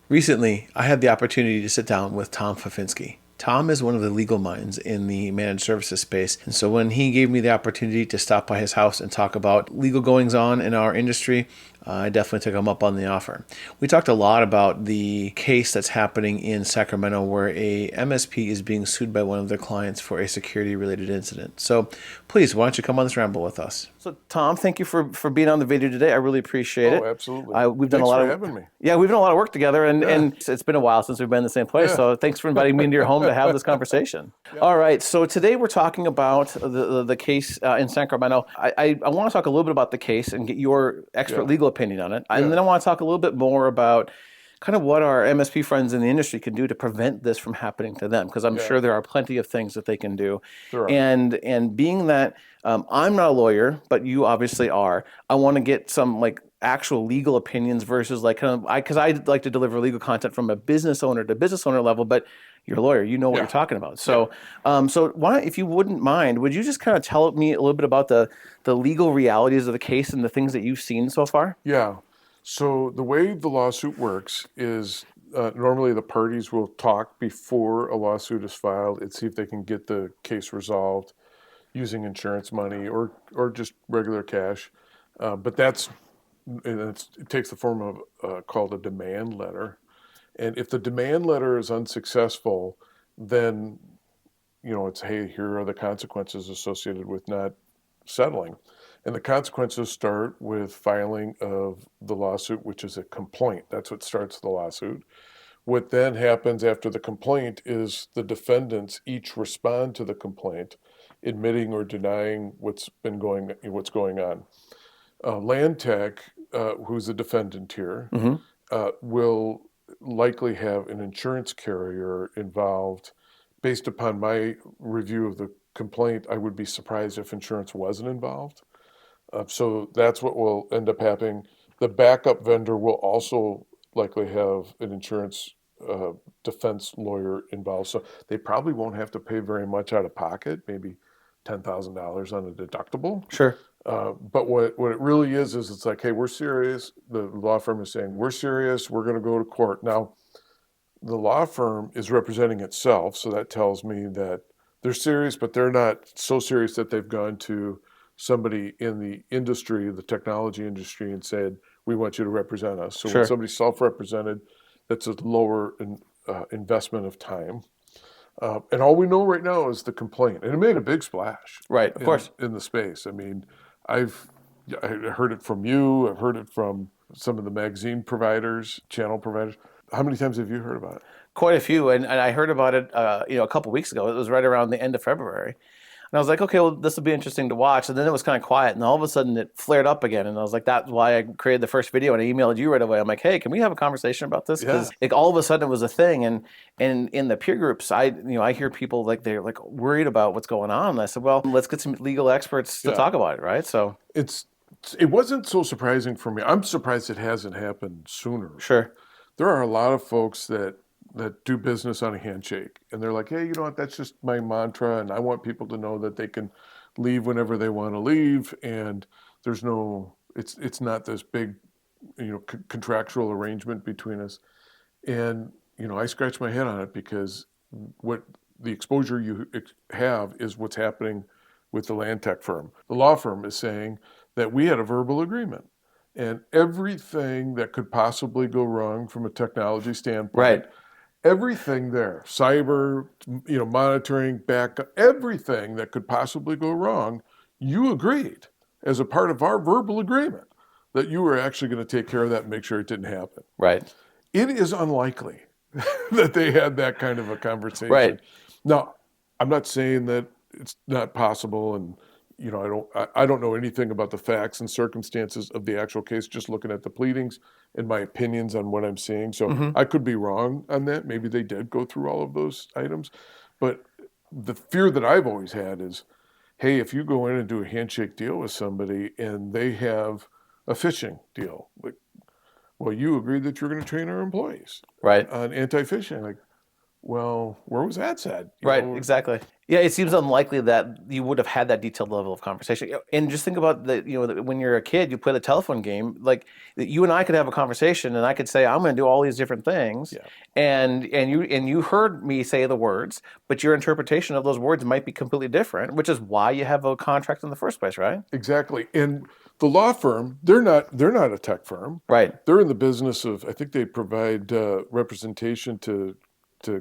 Recently, I had the opportunity to sit down with Tom Fafinski. Tom is one of the legal minds in the managed services space. And so when he gave me the opportunity to stop by his house and talk about legal goings on in our industry, I definitely took him up on the offer. We talked a lot about the case that's happening in Sacramento where a MSP is being sued by one of their clients for a security related incident. So please, why don't you come on this ramble with us? So Tom, thank you for being on the video today. I really appreciate Oh, it. absolutely. We've done a Thanks lot for of having me. we've done a lot of work together, and, Yeah, and it's been a while since we've been in the same place. yeah, So thanks for inviting me into your home to have this conversation. yeah, All right, so today we're talking about the case in Sacramento. I want to talk a little bit about the case and get your expert yeah, legal opinion on it, and yeah, then I want to talk a little bit more about kind of what our MSP friends in the industry can do to prevent this from happening to them, because I'm yeah. sure there are plenty of things that they can do. There are. And being that I'm not a lawyer, but you obviously are, I want to get some like actual legal opinions versus like kind of because I like to deliver legal content from a business owner to business owner level, but you're a lawyer, you know what you're Yeah, talking about. yeah, So why, if you wouldn't mind, would you just kind of tell me a little bit about the legal realities of the case and the things that you've seen so far? yeah. So the way the lawsuit works is normally the parties will talk before a lawsuit is filed and see if they can get the case resolved using insurance money or just regular cash. But it takes the form of called a demand letter. And if the demand letter is unsuccessful, then it's, hey, here are the consequences associated with not settling. And the consequences start with filing of the lawsuit, which is a complaint. That's what starts the lawsuit. What then happens after the complaint is the defendants each respond to the complaint, admitting or denying what's going on. Land Tech, who's the defendant here, Mm-hmm. will likely have an insurance carrier involved. Based upon my review of the complaint, I would be surprised if insurance wasn't involved. So that's what will end up happening. The backup vendor will also likely have an insurance defense lawyer involved. So they probably won't have to pay very much out of pocket, maybe $10,000 on a deductible. Sure. But what it really is it's like, hey, we're serious. The law firm is saying, we're serious. We're going to go to court. Now, the law firm is representing itself. So that tells me that they're serious, but they're not so serious that they've gone to somebody in the industry, the technology industry, and said, we want you to represent us. So when Sure. somebody's self-represented, that's a lower investment of time. And all we know right now is the complaint, and it made a big splash Right. Of in course. the space. I mean, I've I heard it from you. I've heard it from some of the magazine providers, channel providers. How many times have you heard about it? Quite a few, and I heard about it, a couple weeks ago. It was right around the end of February, and I was like, okay, well, this will be interesting to watch. And then it was kind of quiet, and all of a sudden it flared up again. And I was like, that's why I created the first video, and I emailed you right away. I'm like, hey, can we have a conversation about this? Yeah, Because like all of a sudden it was a thing, and in the peer groups, I hear people like they're like worried about what's going on. And I said, well, let's get some legal experts to yeah. talk about it, right? So It's it wasn't so surprising for me. I'm surprised it hasn't happened sooner. sure, There are a lot of folks that do business on a handshake, and they're like, hey, you know what? That's just my mantra, and I want people to know that they can leave whenever they want to leave, and there's no, it's not this big, contractual arrangement between us. And I scratch my head on it because what the exposure you have is what's happening with the land tech firm. The law firm is saying that we had a verbal agreement, and everything that could possibly go wrong from a technology right, standpoint, everything there, cyber, monitoring, backup, everything that could possibly go wrong, you agreed as a part of our verbal agreement that you were actually going to take care of that and make sure it didn't happen. right, It is unlikely that they had that kind of a right. conversation. Now, I'm not saying that it's not possible, and I don't know anything about the facts and circumstances of the actual case. Just looking at the pleadings and my opinions on what I'm seeing, so Mm-hmm. I could be wrong on that. Maybe they did go through all of those items, but the fear that I've always had is, hey, if you go in and do a handshake deal with somebody and they have a phishing deal, like, well, you agreed that you're going to train our employees Right. on anti-phishing. Like, well, where was that said? Right, exactly. Yeah, it seems unlikely that you would have had that detailed level of conversation. And just think about when you're a kid, you play the telephone game. Like you and I could have a conversation, and I could say, "I'm going to do all these different things," Yeah, and you heard me say the words, but your interpretation of those words might be completely different, which is why you have a contract in the first place, right? exactly. And the law firm, they're not a tech firm. Right. They're in the business of, I think they provide representation to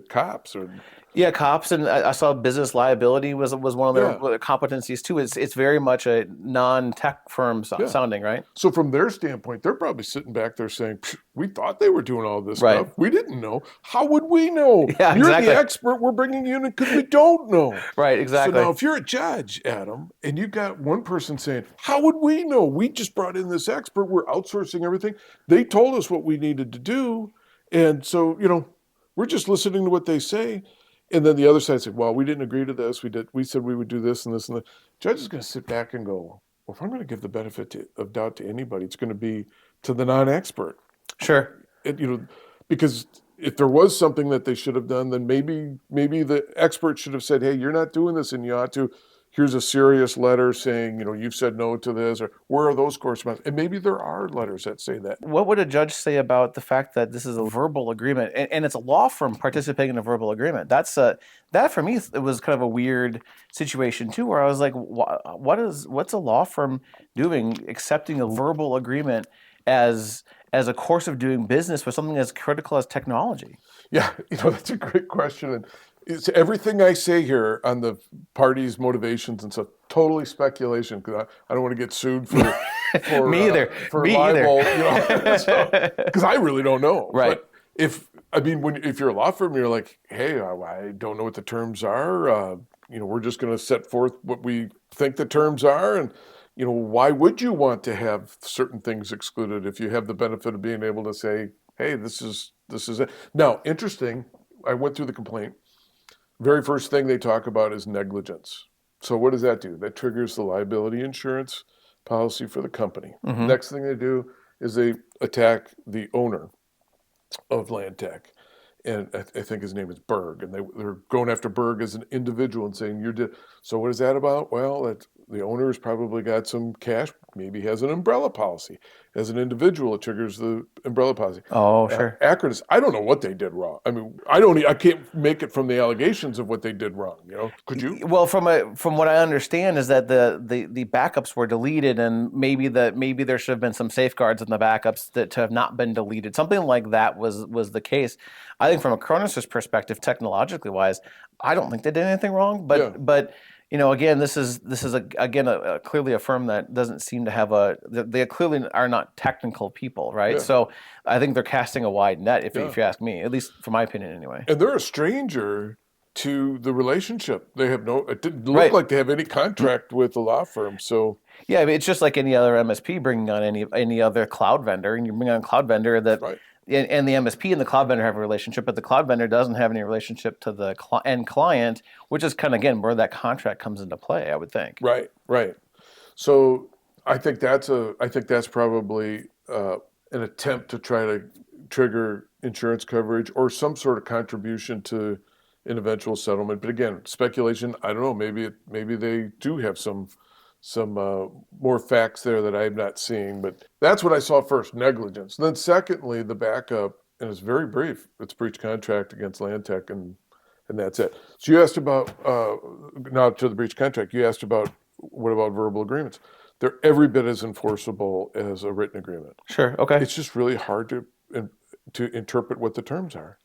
cops or Yeah, cops and I saw business liability was one of yeah, their competencies too. It's very much a non-tech firm yeah. sounding, right? So from their standpoint, they're probably sitting back there saying, "Psh, we thought they were doing all this Right. stuff. We didn't know. How would we know? Yeah, You're the exactly. expert. We're bringing you in because we don't know." Right, So exactly. now, if you're a judge, Adam, and you got one person saying, "How would we know? We just brought in this expert. We're outsourcing everything. They told us what we needed to do, and so we're just listening to what they say." And then the other side said, "Well, we didn't agree to this. We said we would do this and this and that." Judge is going to sit back and go, "Well, if I'm going to give the benefit of doubt to anybody, it's going to be to the non-expert." Sure. It, because if there was something that they should have done, then maybe the expert should have said, "Hey, you're not doing this, and you ought to. Here's a serious letter saying, you've said no to this, or where are those correspondence?" And maybe there are letters that say that. What would a judge say about the fact that this is a verbal agreement and it's a law firm participating in a verbal agreement? That for me it was kind of a weird situation too, where I was like, what's a law firm doing accepting a verbal agreement as a course of doing business for something as critical as technology? Yeah, that's a great question. And it's everything I say here on the parties' motivations and stuff, totally speculation because I don't want to get sued for Me either. for Me either. libel, so because I really don't know. Right. But if you're a law firm, you're like, hey, I don't know what the terms are. We're just going to set forth what we think the terms are, and why would you want to have certain things excluded if you have the benefit of being able to say, hey, this is it. Now, interesting. I went through the complaint. Very first thing they talk about is negligence. So what does that do? That triggers the liability insurance policy for the company. Hmm. Next thing they do is they attack the owner of Land Tech. And I think his name is Berg, and they're going after Berg as an individual and saying, "You did." So what is that about? Well, the owner has probably got some cash, maybe has an umbrella policy. As an individual, it triggers the umbrella policy. Oh, sure. Acronis, I don't know what they did wrong. I mean, I can't make it from the allegations of what they did wrong. Could you? Well, from what I understand is that the backups were deleted, and maybe there should have been some safeguards in the backups that to have not been deleted. Something like that was the case. I think from a Cronus's perspective, technologically wise, I don't think they did anything wrong. Yeah, But again, again clearly a firm that doesn't seem to have they clearly are not technical people, right? yeah, So I think they're casting a wide net, yeah. if you ask me, at least from my opinion, anyway. And they're a stranger to the relationship. They have no. It didn't look Right. like they have any contract with the law firm. So Yeah, I mean, it's just like any other MSP bringing on any other cloud vendor, and you bring on a cloud vendor right. and the MSP and the cloud vendor have a relationship, but the cloud vendor doesn't have any relationship to the end client, which is kind of again where that contract comes into play, I would think. Right, right. So I think that's probably an attempt to try to trigger insurance coverage or some sort of contribution to an eventual settlement. But again, speculation. I don't know. Maybe they do have some more facts there that I'm not seeing. But that's what I saw first: negligence. Then secondly, the backup, and it's very brief. It's breach contract against Landtech, and that's it. So you asked about now to the breach contract. You asked about what about verbal agreements? They're every bit as enforceable as a written agreement. Sure. Okay. It's just really hard to interpret what the terms are.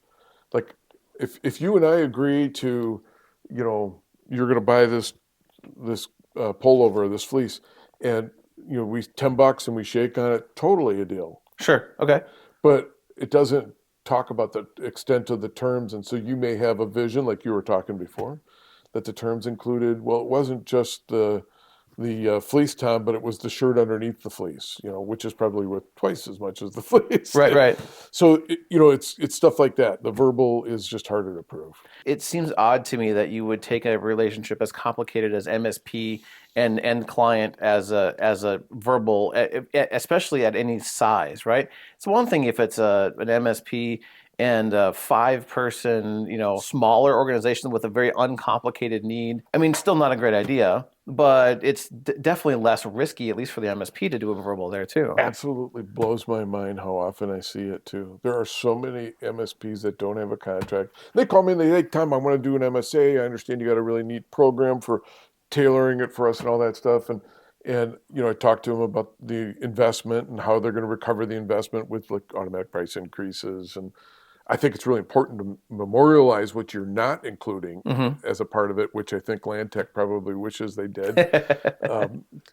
Like if you and I agree to, you're going to buy this pullover, this fleece, and we $10 and we shake on it, totally a deal. Sure. Okay. But it doesn't talk about the extent of the terms, and so you may have a vision, like you were talking before, that the terms included. Well, it wasn't just the fleece, Tom, but it was the shirt underneath the fleece, which is probably worth twice as much as the fleece. Right. Right. So it's stuff like that. The verbal is just harder to prove. It seems odd to me that you would take a relationship as complicated as MSP and end client as a verbal, especially at any size, right? It's one thing if it's an MSP and a 5-person, smaller organization with a very uncomplicated need. I mean, still not a great idea, but it's definitely less risky, at least for the MSP, to do a verbal there too. Absolutely blows my mind how often I see it too. There are so many MSPs that don't have a contract. They call me and they say, Tom, I want to do an MSA. I understand you got a really neat program for tailoring it for us and all that stuff. And I talked to them about the investment and how they're going to recover the investment with like automatic price increases. And I think it's really important to memorialize what you're not including as a part of it, which I think Land Tech probably wishes they did.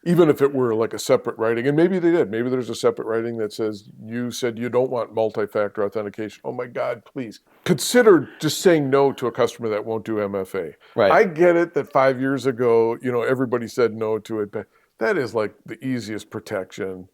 Even if it were like a separate writing, and maybe they did. Maybe there's a separate writing that says, you said you don't want multi-factor authentication. Oh my God, please. Consider just saying no to a customer that won't do MFA. Right. I get it that 5 years ago, everybody said no to it, but that is like the easiest protection.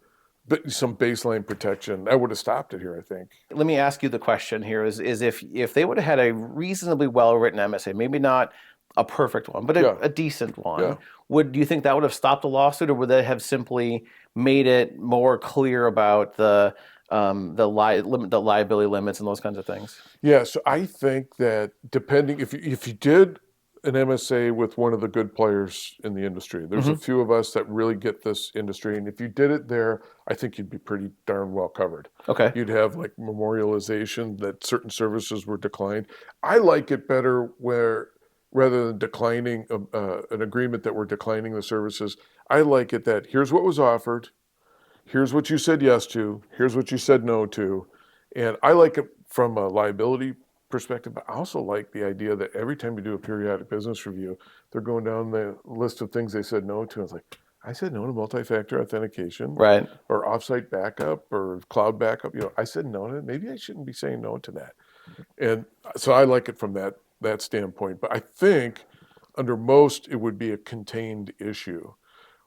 But some baseline protection, I would have stopped it here, I think. Let me ask you the question here: is if they would have had a reasonably well written MSA, maybe not a perfect one, but a decent one, do you think that would have stopped the lawsuit, or would they have simply made it more clear about the liability limits and those kinds of things? Yeah, so I think that depending if you did an MSA with one of the good players in the industry. There's a few of us that really get this industry, and if you did it there, I think you'd be pretty darn well covered. Okay. You'd have like memorialization that certain services were declined. I like it better where rather than declining an agreement that we're declining the services, I like it that here's what was offered, here's what you said yes to, here's what you said no to, and I like it from a liability perspective, but I also like the idea that every time you do a periodic business review, they're going down the list of things they said no to. I was like, I said no to multi-factor authentication, right, or offsite backup, or cloud backup. I said no to it. Maybe I shouldn't be saying no to that. And so I like it from that standpoint. But I think under most it would be a contained issue.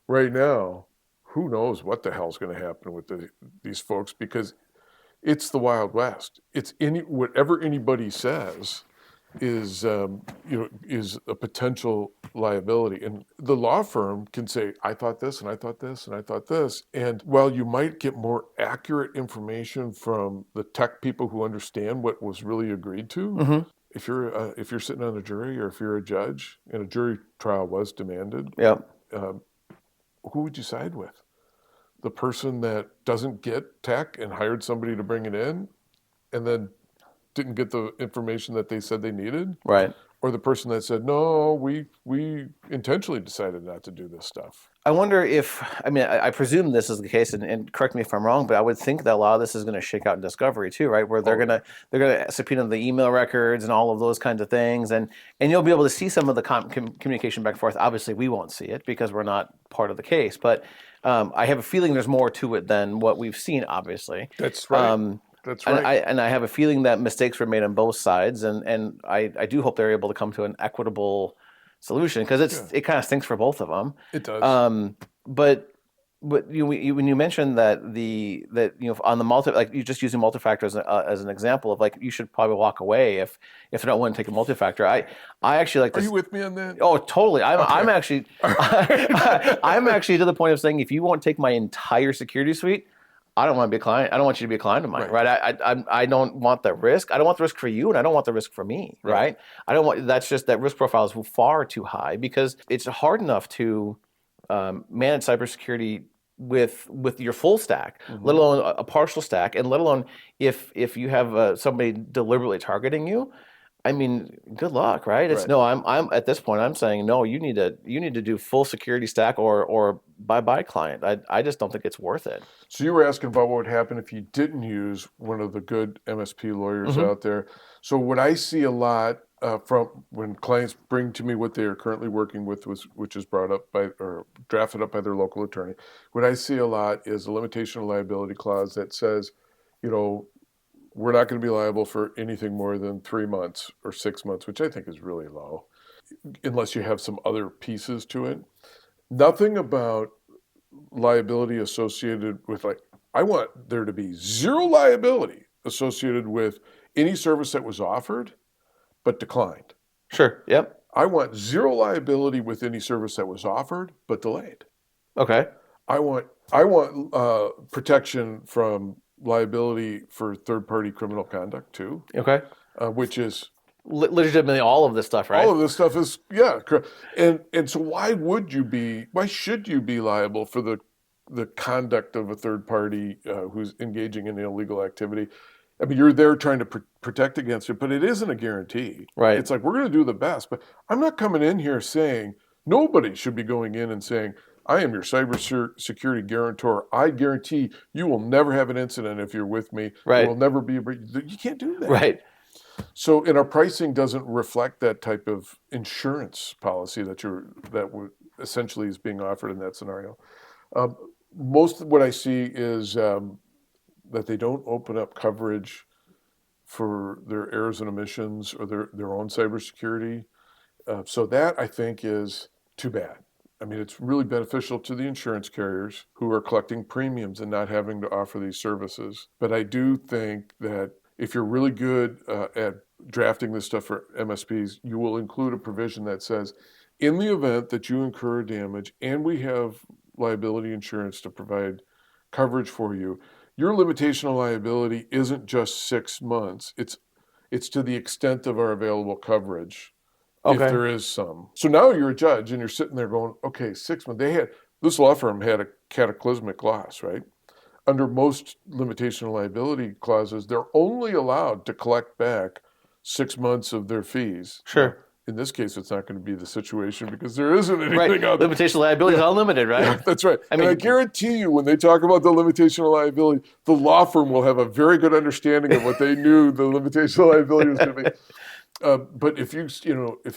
Right now, who knows what the hell's going to happen with these folks, because it's the Wild West. It's whatever anybody says is is a potential liability, and the law firm can say, I thought this and I thought this and I thought this, and while you might get more accurate information from the tech people who understand what was really agreed to, if you're sitting on a jury, or if you're a judge and a jury trial was demanded, who would you side with? The person that doesn't get tech and hired somebody to bring it in and then didn't get the information that they said they needed? right. Or the person that said, no, we intentionally decided not to do this stuff? I wonder if, I presume this is the case, and correct me if I'm wrong, but I would think that a lot of this is going to shake out in discovery too, right? Where they're gonna subpoena the email records and all of those kinds of things, and you'll be able to see some of the communication back and forth. Obviously, we won't see it because we're not part of the case, but I have a feeling there's more to it than what we've seen. Obviously, That's right. That's right. And I have a feeling that mistakes were made on both sides, and I do hope they're able to come to an equitable solution, because it kind of stinks for both of them. It does. But when you mentioned that on the like you just using multi-factor as an example of like you should probably walk away if they're not willing to take a multi-factor. I actually like. Are you with me on that? Oh, totally. I'm Okay. I'm actually to the point of saying, if you won't take my entire security suite, I don't want to be a client. I don't want you to be a client of mine, right? I don't want the risk. I don't want the risk for you, and I don't want the risk for me, right? I don't want. That's just that risk profile is far too high, because it's hard enough to manage cybersecurity with your full stack, let alone a partial stack, and let alone if you have somebody deliberately targeting you. I mean, good luck, right? It's no. I'm at this point. I'm saying no. You need to do full security stack or bye client. I just don't think it's worth it. So you were asking about what would happen if you didn't use one of the good MSP lawyers out there. So what I see a lot from when clients bring to me what they are currently working with, which is brought up by or drafted up by their local attorney, what I see a lot is a limitation of liability clause that says, we're not going to be liable for anything more than 3 months or 6 months, which I think is really low, unless you have some other pieces to it. Nothing about liability associated with, like, I want there to be zero liability associated with any service that was offered but declined. Sure. Yep. I want zero liability with any service that was offered but delayed. Okay. I want protection from liability for third-party criminal conduct too, Okay. which is Legitimately all of this stuff, all right? of this stuff is correct. And so why should you be liable for the conduct of a third party who's engaging in illegal activity? I mean, you're there trying to protect against it, but it isn't a guarantee. Right. It's like we're going to do the best, but I'm not coming in here saying nobody should be going in and saying I am your cybersecurity guarantor. I guarantee you will never have an incident if you're with me. There Right. will never be a breach. You can't do that. Right. So, and our pricing doesn't reflect that type of insurance policy that essentially is being offered in that scenario. Um, Most of what I see is that they don't open up coverage for their errors and omissions or their own cybersecurity. So that I think is too bad. I mean, it's really beneficial to the insurance carriers who are collecting premiums and not having to offer these services. But I do think that if you're really good at drafting this stuff for MSPs, you will include a provision that says, in the event that you incur damage and we have liability insurance to provide coverage for you, your limitation of liability isn't just 6 months. It's to the extent of our available coverage if Okay. there is some. So now you're a judge and you're sitting there going, okay, 6 months. This law firm had a cataclysmic loss, right? Under most limitation of liability clauses, they're only allowed to collect back 6 months of their fees. Now, Sure. in this case, it's not going to be the situation because there isn't Right. anything out there. Limitation liability is unlimited, Yeah, right? that's right. I And I mean, guarantee you, when they talk about the limitation of liability, the law firm will have a very good understanding of what they knew the limitation of liability was going to be. But if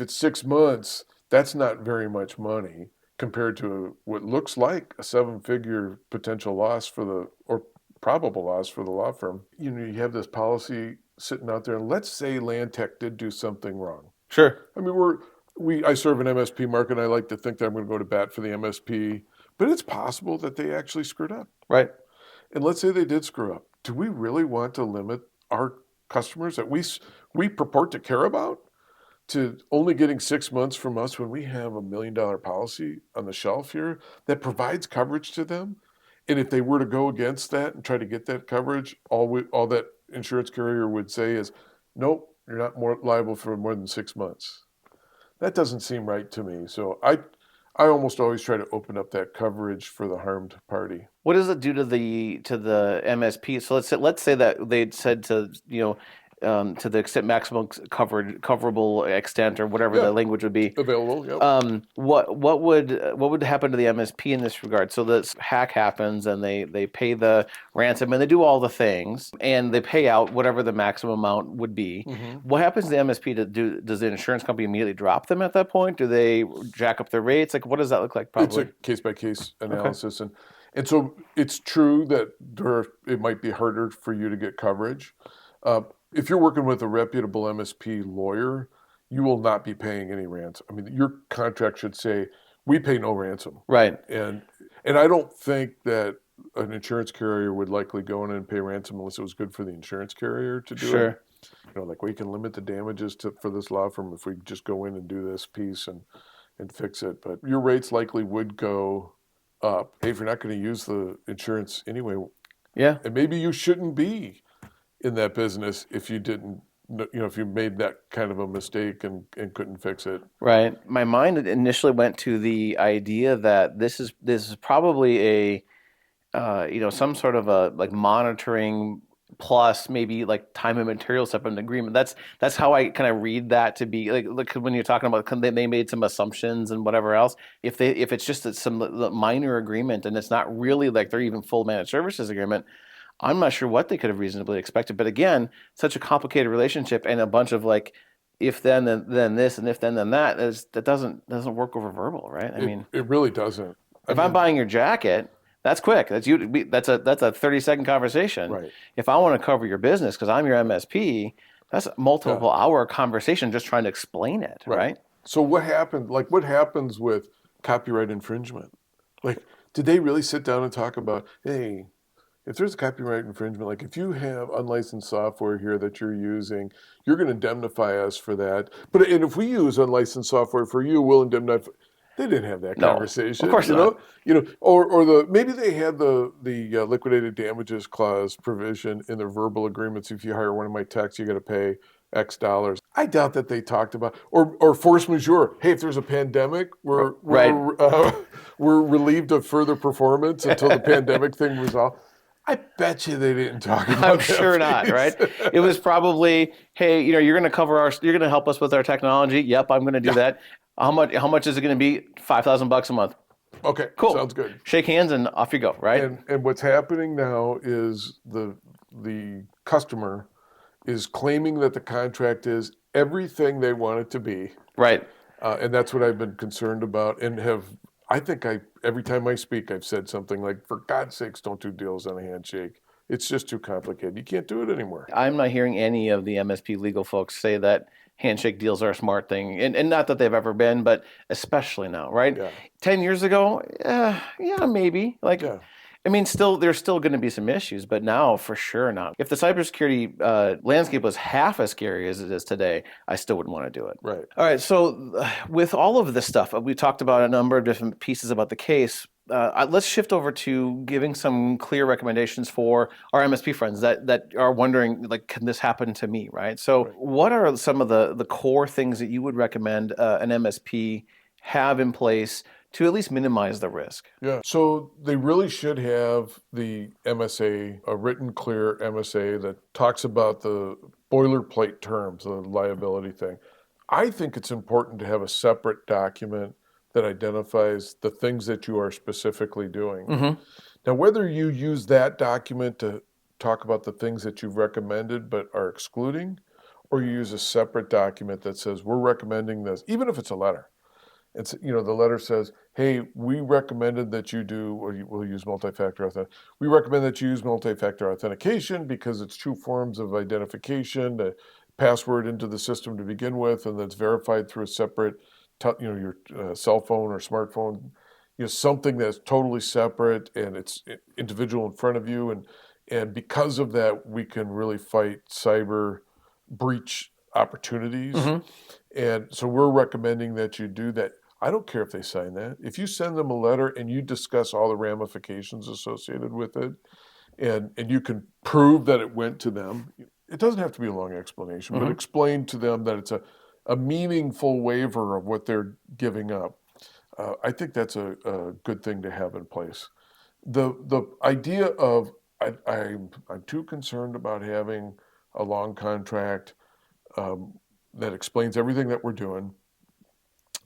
it's 6 months, that's not very much money compared to what looks like a seven-figure potential loss or probable loss for the law firm. You have this policy sitting out there, and let's say Land Tech did do something wrong. sure. I mean, I serve an MSP market, and I like to think that I'm going to go to bat for the MSP, but it's possible that they actually screwed up. Right. And let's say they did screw up. Do we really want to limit our customers that we purport to care about to only getting 6 months from us when we have $1 million policy on the shelf here that provides coverage to them? And if they were to go against that and try to get that coverage, all that insurance carrier would say is, nope, you're not more liable for more than 6 months. That doesn't seem right to me. So I almost always try to open up that coverage for the harmed party. What does it do to the MSP? So let's say that they'd said to the extent maximum coverable extent or whatever Yeah, the language would be. available. Yep. What would happen to the MSP in this regard? So this hack happens and they pay the ransom and they do all the things and they pay out whatever the maximum amount would be. Mm-hmm. What happens to the MSP does the insurance company immediately drop them at that point? Do they jack up their rates? Like what does that look like probably? It's a case by case analysis, and so it's true that it might be harder for you to get coverage. If you're working with a reputable MSP lawyer, you will not be paying any ransom. I mean, your contract should say we pay no ransom, Right. and I don't think that an insurance carrier would likely go in and pay ransom unless it was good for the insurance carrier to do it. Sure. Like we can limit the damages for this law firm if we just go in and do this piece and fix it. But your rates likely would go up. Hey, if you're not going to use the insurance anyway, Yeah. and maybe you shouldn't be in that business if you didn't, if you made that kind of a mistake and couldn't fix it. Right. My mind initially went to the idea that this is probably some sort of a like monitoring plus maybe like time and material stuff in an agreement. That's how I kind of read that to be like look when you're talking about they made some assumptions and whatever else. If it's just some minor agreement and it's not really like they're even full managed services agreement, I'm not sure what they could have reasonably expected. But again, such a complicated relationship and a bunch of like if then this and if then that that doesn't work over verbal, right? I mean, it really doesn't. if I'm buying your jacket, that's quick. That's you. That's a 30-second conversation. Right. If I want to cover your business because I'm your MSP, that's a multiple hour conversation just trying to explain it, right? So what happened? Like what happens with copyright infringement? Like, did they really sit down and talk about, hey, if there's a copyright infringement, like if you have unlicensed software here that you're using, you're going to indemnify us for that. And if we use unlicensed software for you, we'll indemnify. They didn't have that No, of conversation, course not. or maybe they had the liquidated damages clause provision in their verbal agreements. If you hire one of my techs, you got to pay X dollars. I doubt that they talked about or force majeure. Hey, if there's a pandemic, Right. we're relieved of further performance until the pandemic thing resolved. I bet you they didn't talk I'm about that sure not, piece. right? It was probably, hey, you're going to you're going to help us with our technology. Yep, I'm going to do Yeah. that. How much is it going to be? $5,000 a month. Okay. Cool. Sounds good. Shake hands and off you go, right? And what's happening now is the customer is claiming that the contract is everything they want it to be, Right. and that's what I've been concerned about. And I think every time I speak, I've said something like, "For God's sakes, don't do deals on a handshake. It's just too complicated. You can't do it anymore." I'm not hearing any of the MSP legal folks say that handshake deals are a smart thing. And not that they've ever been, but especially now, right? Yeah, 10 years ago, yeah, maybe. Like, yeah, I mean, there's still going to be some issues, but now for sure not. If the cybersecurity landscape was half as scary as it is today, I still wouldn't want to do it. right. All right. So, with all of this stuff, we talked about a number of different pieces about the case. Let's shift over to giving some clear recommendations for our MSP friends that are wondering, like, can this happen to me, right? So, Right. what are some of the core things that you would recommend an MSP have in place to at least minimize the risk? Yeah. So they really should have the MSA, a written, clear MSA that talks about the boilerplate terms, the liability thing. I think it's important to have a separate document that identifies the things that you are specifically doing. Mm-hmm. Now, whether you use that document to talk about the things that you've recommended but are excluding, or you use a separate document that says, we're recommending this, even if it's a letter. The letter says, hey, we recommended that you do, or we'll use multi-factor authentication. We recommend that you use multi-factor authentication because it's two forms of identification, the password into the system to begin with, and that's verified through a separate, your cell phone or smartphone, something that's totally separate and it's individual in front of you. And because of that, we can really fight cyber breach opportunities. Mm-hmm. And so we're recommending that you do that. I don't care if they sign that. If you send them a letter and you discuss all the ramifications associated with it, and you can prove that it went to them, it doesn't have to be a long explanation, but Mm-hmm. explain to them that it's a meaningful waiver of what they're giving up. I think that's a good thing to have in place. The idea of I'm too concerned about having a long contract that explains everything that we're doing.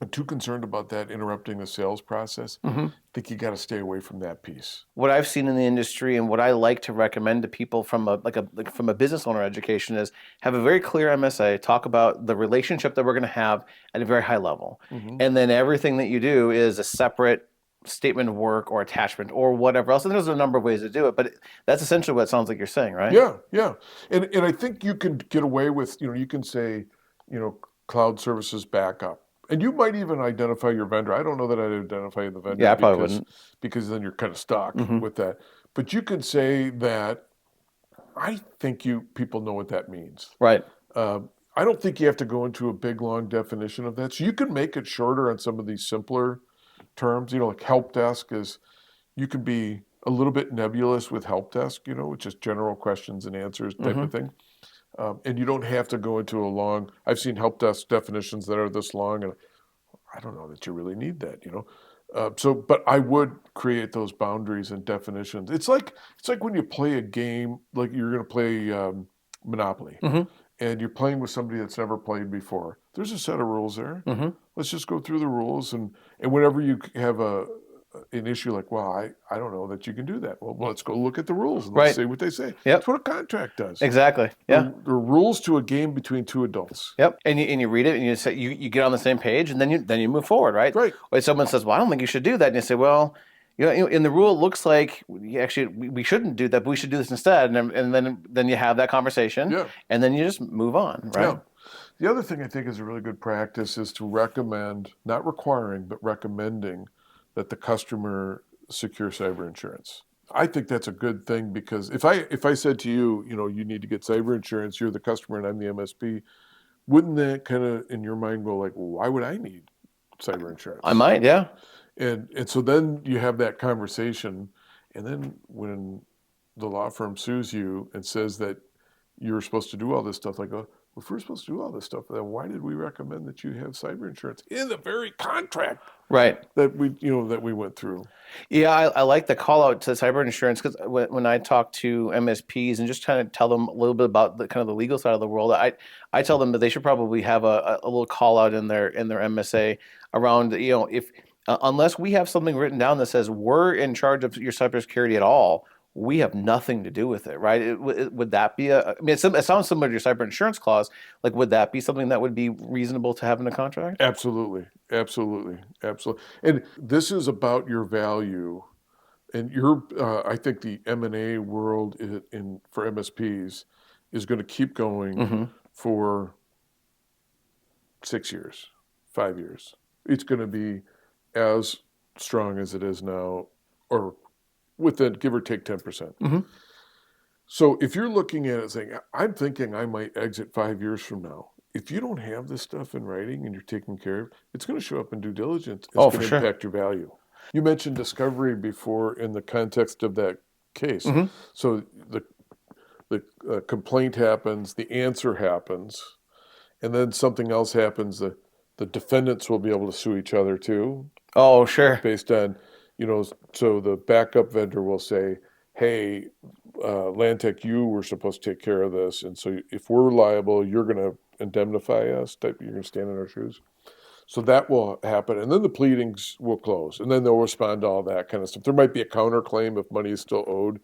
I'm too concerned about that interrupting the sales process. Mm-hmm. I think you got to stay away from that piece. What I've seen in the industry and what I like to recommend to people from from a business owner education is have a very clear MSA, talk about the relationship that we're going to have at a very high level. Mm-hmm. And then everything that you do is a separate statement of work or attachment or whatever else. And there's a number of ways to do it, but that's essentially what it sounds like you're saying, right? Yeah, yeah, and I think you can get away with you can say cloud services backup, and you might even identify your vendor. I don't know that I'd identify the vendor Yeah, I probably wouldn't. because then you're kind of stuck Mm-hmm. with that. But you could say that I think people know what that means. Right. I don't think you have to go into a big long definition of that. So you can make it shorter on some of these simpler terms. Like help desk is you can be a little bit nebulous with help desk, which is general questions and answers type Mm-hmm. of thing. And you don't have to go into a long. I've seen help desk definitions that are this long, and I don't know that you really need that. But I would create those boundaries and definitions. It's like when you play a game, like you're going to play Monopoly, Mm-hmm. and you're playing with somebody that's never played before. There's a set of rules there. Mm-hmm. Let's just go through the rules, and whenever you have an issue like, well, I don't know that you can do that. Well, let's go look at the rules and let's Right. see what they say. Yep. That's what a contract does. Exactly. Yeah. There are rules to a game between two adults. Yep. And you read it and you say you get on the same page and then you move forward, right? Right. When someone says, "Well, I don't think you should do that," and you say, "Well, in the rule it looks like we shouldn't do that, but we should do this instead," and then you have that conversation, Yeah. and then you just move on, right? Yeah. The other thing I think is a really good practice is to recommend, not requiring, but recommending that the customer secure cyber insurance. I think that's a good thing because if I said to you, you need to get cyber insurance, you're the customer and I'm the MSP, wouldn't that kind of in your mind go like, well, why would I need cyber I insurance. might, yeah. And so then you have that conversation, and then when the law firm sues you and says that you're supposed to do all this stuff, I go, well, if we're supposed to do all this stuff, then why did we recommend that you have cyber insurance in the very contract Right. that we went through? Yeah, I like the call out to cyber insurance because when I talk to MSPs and just kind of tell them a little bit about the kind of the legal side of the world, I tell them that they should probably have a little call out in their MSA around, if unless we have something written down that says we're in charge of your cybersecurity at all, we have nothing to do with it, right? Would that be I mean, it sounds similar to your cyber insurance clause. Like, would that be something that would be reasonable to have in a contract? Absolutely, absolutely, absolutely. And this is about your value. And I think the M&A world for MSPs is going to keep going Hmm. for 6 years, 5 years. It's going to be as strong as it is now, or within give or take 10%. Hmm. So if you're looking at it saying, I'm thinking I might exit 5 years from now, if you don't have this stuff in writing and you're taking care of, it's going to show up in due diligence. It's Oh, going for to sure. impact your value. You mentioned discovery before in the context of that case. Hmm. So the complaint happens, the answer happens, and then something else happens. The defendants will be able to sue each other too, Oh, sure. based on, so the backup vendor will say, hey, Lantec, you were supposed to take care of this. And so if we're liable, you're going to indemnify us, you're going to stand in our shoes. So that will happen. And then the pleadings will close. And then they'll respond to all that kind of stuff. There might be a counterclaim if money is still owed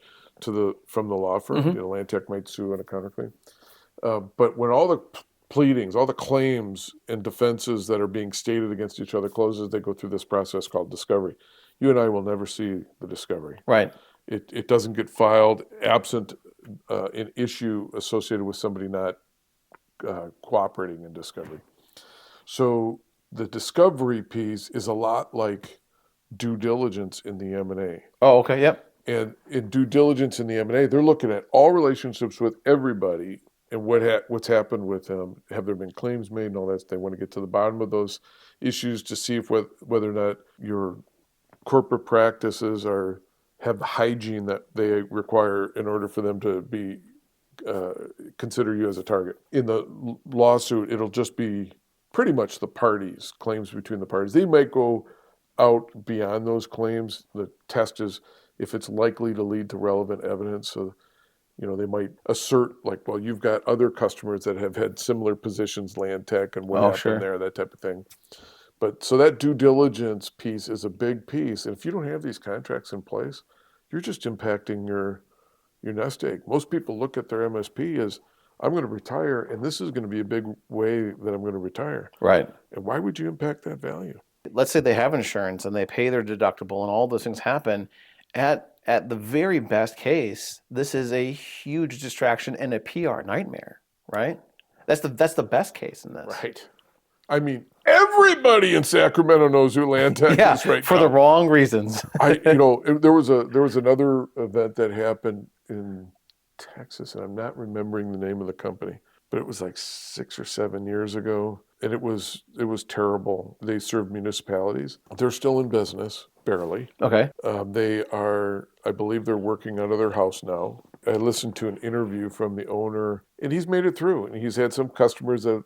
from the law firm. Hmm. Lantec might sue on a counterclaim. But when all the pleadings, all the claims and defenses that are being stated against each other closes, they go through this process called discovery. You and I will never see the discovery. Right. It doesn't get filed absent an issue associated with somebody not cooperating in discovery. So the discovery piece is a lot like due diligence in the M&A. Oh, okay. Yep. And in due diligence in the M&A, they're looking at all relationships with everybody and what's happened with them. Have there been claims made and all that? They want to get to the bottom of those issues to see if whether or not your corporate practices have the hygiene that they require in order for them to be consider you as a target. In the lawsuit, it'll just be pretty much the parties, claims between the parties. They might go out beyond those claims. The test is if it's likely to lead to relevant evidence. So, they might assert like, well, you've got other customers that have had similar positions, land tech, and what Oh, happened sure. there, that type of thing. But so that due diligence piece is a big piece. And if you don't have these contracts in place, you're just impacting your nest egg. Most people look at their MSP as, I'm going to retire, and this is going to be a big way that I'm going to retire. Right. And why would you impact that value? Let's say they have insurance and they pay their deductible and all those things happen. At the very best case, this is a huge distraction and a PR nightmare, right? That's the best case in this. Right. I mean, everybody in Sacramento knows who Land Tech Yeah, is right for now. the wrong reasons. There was another event that happened in Texas, and I'm not remembering the name of the company, but it was like 6 or 7 years ago, and it was terrible. They served municipalities. They're still in business, barely. Okay. I believe they're working out of their house now. I listened to an interview from the owner, and he's made it through. And he's had some customers that,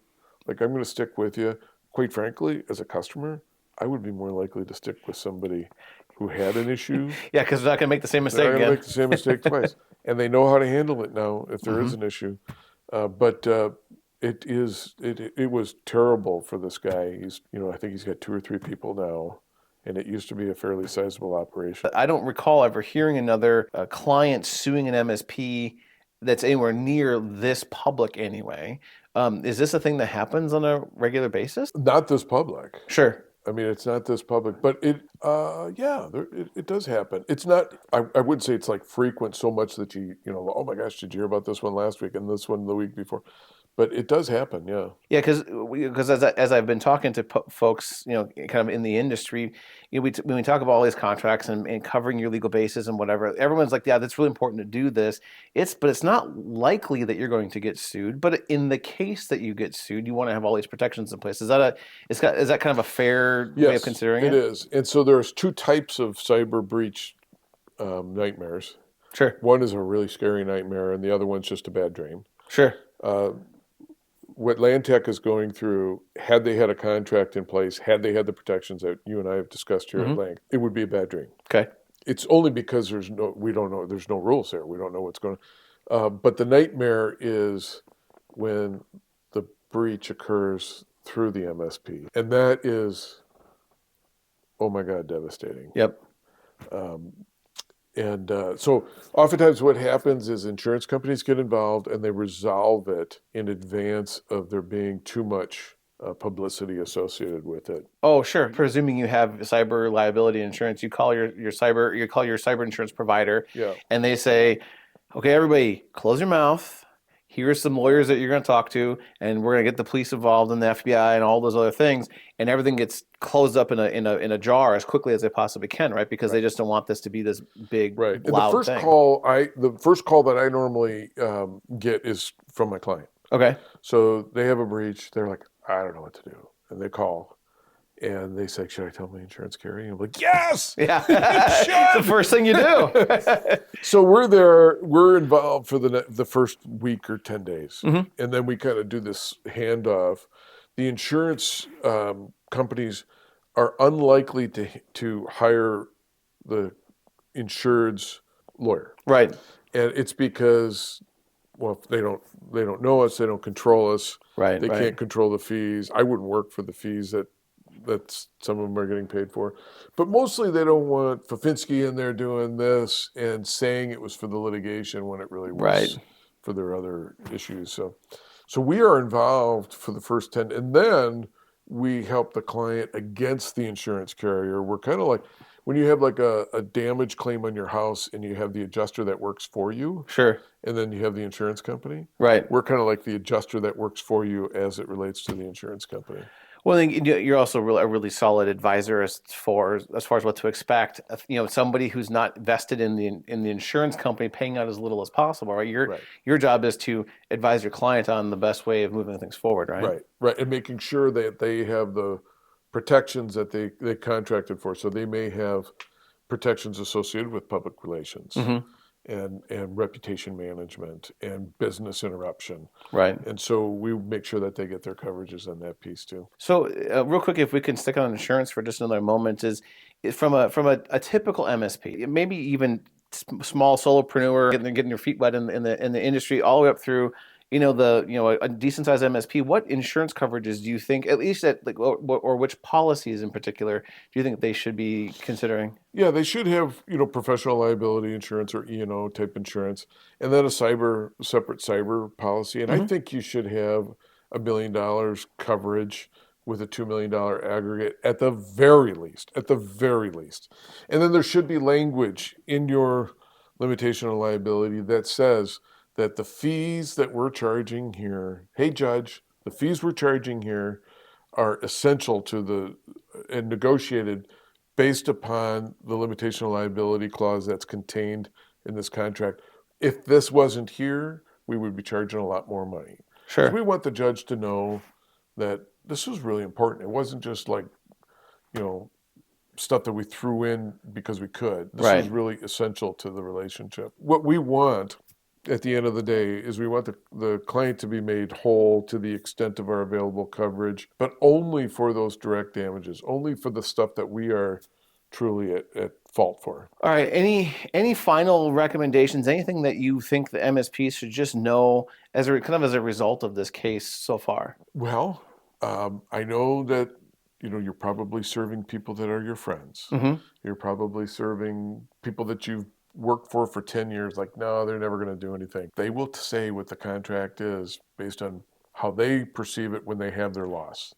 like, I'm going to stick with you. Quite frankly, as a customer, I would be more likely to stick with somebody who had an issue. Yeah, because they're not going to make the same They're mistake not going to again. make the same mistake twice, and they know how to handle it now if there is Hmm. an issue. But it was terrible for this guy. I think he's got 2 or 3 people now, and it used to be a fairly sizable operation. I don't recall ever hearing another client suing an MSP that's anywhere near this public anyway. Is this a thing that happens on a regular basis? Not this public. Sure. I mean, it's not this public, but it does happen. It's not. I wouldn't say it's like frequent so much that oh my gosh, did you hear about this one last week and this one the week before? But it does happen, yeah. Yeah, because as I've been talking to folks, kind of in the industry, when we talk about all these contracts and covering your legal basis and whatever, everyone's like, yeah, that's really important to do this. But it's not likely that you're going to get sued. But in the case that you get sued, you want to have all these protections in place. Is that kind of a fair way of Yes, considering it it? is. And so there's two types of cyber breach nightmares. Sure, One is a really scary nightmare, and the other one's just a bad dream. sure. Uh, what Landtech is going through, had they had a contract in place, had they had the protections that you and I have discussed here at Hmm. length, it would be a bad dream. Okay. It's only because we don't know, there's no rules there. We don't know what's going on. But the nightmare is when the breach occurs through the MSP, and that is, oh my God, devastating. Yep. So oftentimes what happens is insurance companies get involved and they resolve it in advance of there being too much publicity associated with it. Oh, sure. Presuming you have cyber liability insurance, you call your cyber insurance provider, Yeah, and they say, "Okay, everybody, close your mouth. Here's some lawyers that you're going to talk to, and we're going to get the police involved and the FBI and all those other things, and everything gets closed up in a jar as quickly as they possibly can, right? Because they right, just don't want this to be this big right. And loud thing." the first call that I normally get is from my client. Okay. So they have a breach. They're like, I don't know what to do, and they call and they say, should I tell my insurance carrier? And I'm like, yes, Yeah. you It's the should. first thing you do. So we're there. We're involved for the first week or 10 days, Hmm. and then we kind of do this handoff. The insurance companies are unlikely to hire the insured's lawyer, Right. and it's because well, they don't know us, they don't control us, Right. they Right. can't control the fees. I wouldn't work for the fees that some of them are getting paid for. But mostly they don't want Fafinski in there doing this and saying it was for the litigation when it really Right. was for their other issues. So we are involved for the first 10, and then we help the client against the insurance carrier. We're kind of like when you have like a damage claim on your house and you have the adjuster that works for you, Sure. and then you have the insurance company. Right. We're kind of like the adjuster that works for you as it relates to the insurance company. Well, I think you're also a really solid advisor as far as what to expect. Somebody who's not vested in the insurance company paying out as little as possible, right? Right. Your job is to advise your client on the best way of moving things forward, right? Right, right, and making sure that they have the protections that they contracted for. So they may have protections associated with public relations Hmm. and reputation management and business interruption. Right. And so we make sure that they get their coverages on that piece too. So, real quick, if we can stick on insurance for just another moment, is from a typical MSP, maybe even small solopreneur getting your feet wet in the industry, all the way up through, a decent sized MSP. What insurance coverages do you think, at least or which policies in particular, do you think they should be considering? Yeah, they should have, professional liability insurance or E&O type insurance, and then a separate cyber policy. And I Hmm. think you should have $1 million coverage with a $2 million aggregate at the very least. And then there should be language in your limitation of liability that says that the fees that we're charging here, hey judge, the fees we're charging here are essential to and negotiated based upon the limitation of liability clause that's contained in this contract. If this wasn't here, we would be charging a lot more money. Because Sure. we want the judge to know that this was really important. It wasn't just like, you know, stuff that we threw in because we could. This was Right. really essential to the relationship. What we want at the end of the day is we want the client to be made whole to the extent of our available coverage, but only for those direct damages, only for the stuff that we are truly at fault for. All right. Any final recommendations? Anything that you think the MSPs should just know as a result of this case so far? Well, I know that you're probably serving people that are your friends. Hmm. You're probably serving people that you've worked for 10 years. Like, no, they're never going to do anything. They will say what the contract is based on how they perceive it when they have their loss.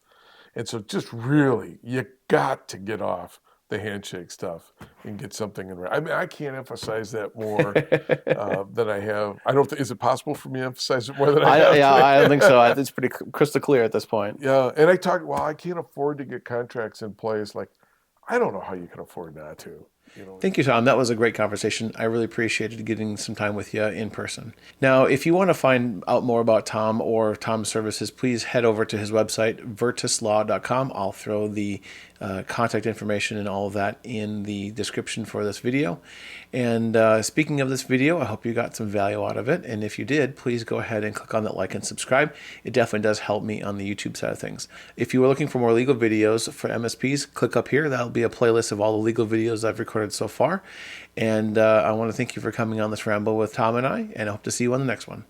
And so just really, you got to get off the handshake stuff and get something in. I mean, I can't emphasize that more than I have. I don't. Is it possible for me to emphasize it more than I have Yeah, today? I don't think so. It's pretty crystal clear at this point. Yeah, and I talk. Well, I can't afford to get contracts in place. Like, I don't know how you can afford not to. You know. Thank you, Tom. That was a great conversation. I really appreciated getting some time with you in person. Now, if you want to find out more about Tom or Tom's services, please head over to his website, virtuslaw.com. I'll throw the contact information and all of that in the description for this video. And speaking of this video, I hope you got some value out of it. And if you did, please go ahead and click on that like and subscribe. It definitely does help me on the YouTube side of things. If you were looking for more legal videos for MSPs, click up here. That'll be a playlist of all the legal videos I've recorded so far. And I want to thank you for coming on this ramble with Tom and I hope to see you on the next one.